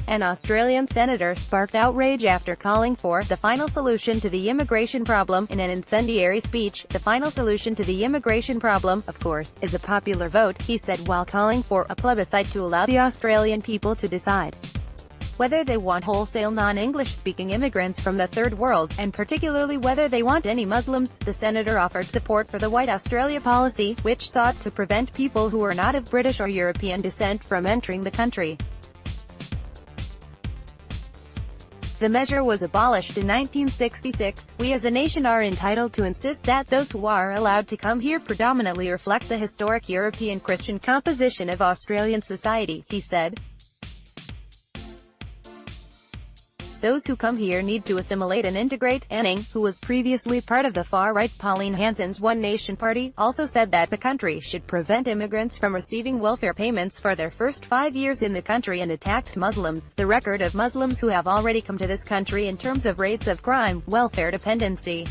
An Australian senator sparked outrage after calling for the final solution to the immigration problem in an incendiary speech. The final solution to the immigration problem, of course, is a popular vote, he said while calling for a plebiscite to allow the Australian people to decide whether they want wholesale non-English-speaking immigrants from the Third World, and particularly whether they want any Muslims. The senator offered support for the White Australia policy, which sought to prevent people who are not of British or European descent from entering the country. The measure was abolished in 1966. We as a nation are entitled to insist that those who are allowed to come here predominantly reflect the historic European Christian composition of Australian society, he said. Those who come here need to assimilate and integrate. Anning, who was previously part of the far-right Pauline Hanson's One Nation Party, also said that the country should prevent immigrants from receiving welfare payments for their first 5 years in the country and attacked Muslims. The record of Muslims who have already come to this country in terms of rates of crime, welfare dependency,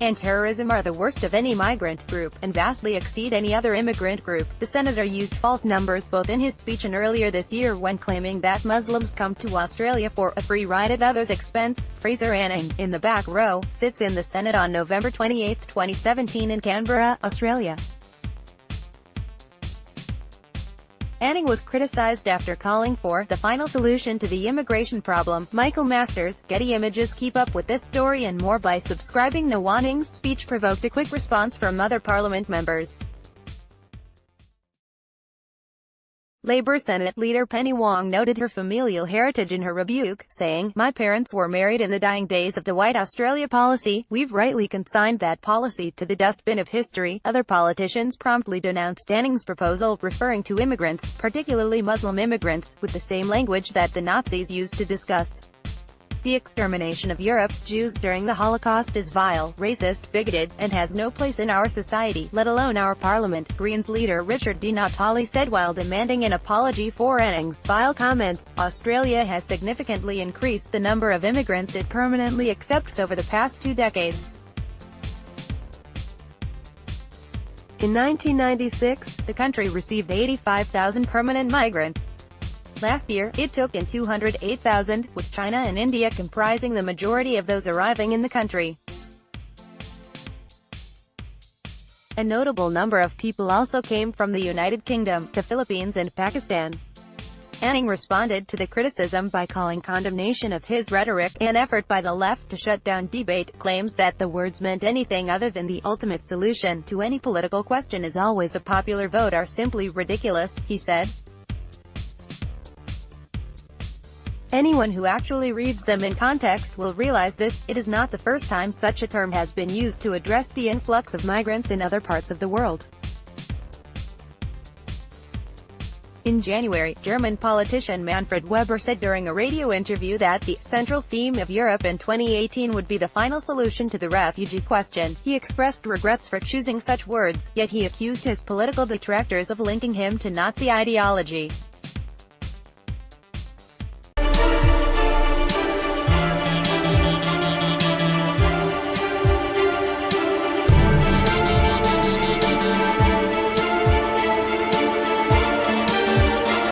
and terrorism are the worst of any migrant group, and vastly exceed any other immigrant group. The senator used false numbers both in his speech and earlier this year when claiming that Muslims come to Australia for a free ride at others' expense. Fraser Anning, in the back row, sits in the Senate on November 28, 2017 in Canberra, Australia. Anning was criticized after calling for the final solution to the immigration problem. Michael Masters, Getty Images. Keep up with this story and more by subscribing. No. Anning's speech provoked a quick response from other parliament members. Labour Senate leader Penny Wong noted her familial heritage in her rebuke, saying, "My parents were married in the dying days of the White Australia policy. We've rightly consigned that policy to the dustbin of history." Other politicians promptly denounced Anning's proposal, referring to immigrants, particularly Muslim immigrants, with the same language that the Nazis used to discuss the extermination of Europe's Jews during the Holocaust is vile, racist, bigoted, and has no place in our society, let alone our parliament, Greens leader Richard Di Natale said while demanding an apology for Anning's vile comments. Australia has significantly increased the number of immigrants it permanently accepts over the past 2 decades. In 1996, the country received 85,000 permanent migrants. Last year, it took in 208,000, with China and India comprising the majority of those arriving in the country. A notable number of people also came from the United Kingdom, the Philippines and Pakistan. Anning responded to the criticism by calling condemnation of his rhetoric an effort by the left to shut down debate. Claims that the words meant anything other than the ultimate solution to any political question is always a popular vote are simply ridiculous, he said. Anyone who actually reads them in context will realize this. It is not the first time such a term has been used to address the influx of migrants in other parts of the world. In January, German politician Manfred Weber said during a radio interview that the central theme of Europe in 2018 would be the final solution to the refugee question. He expressed regrets for choosing such words, yet he accused his political detractors of linking him to Nazi ideology.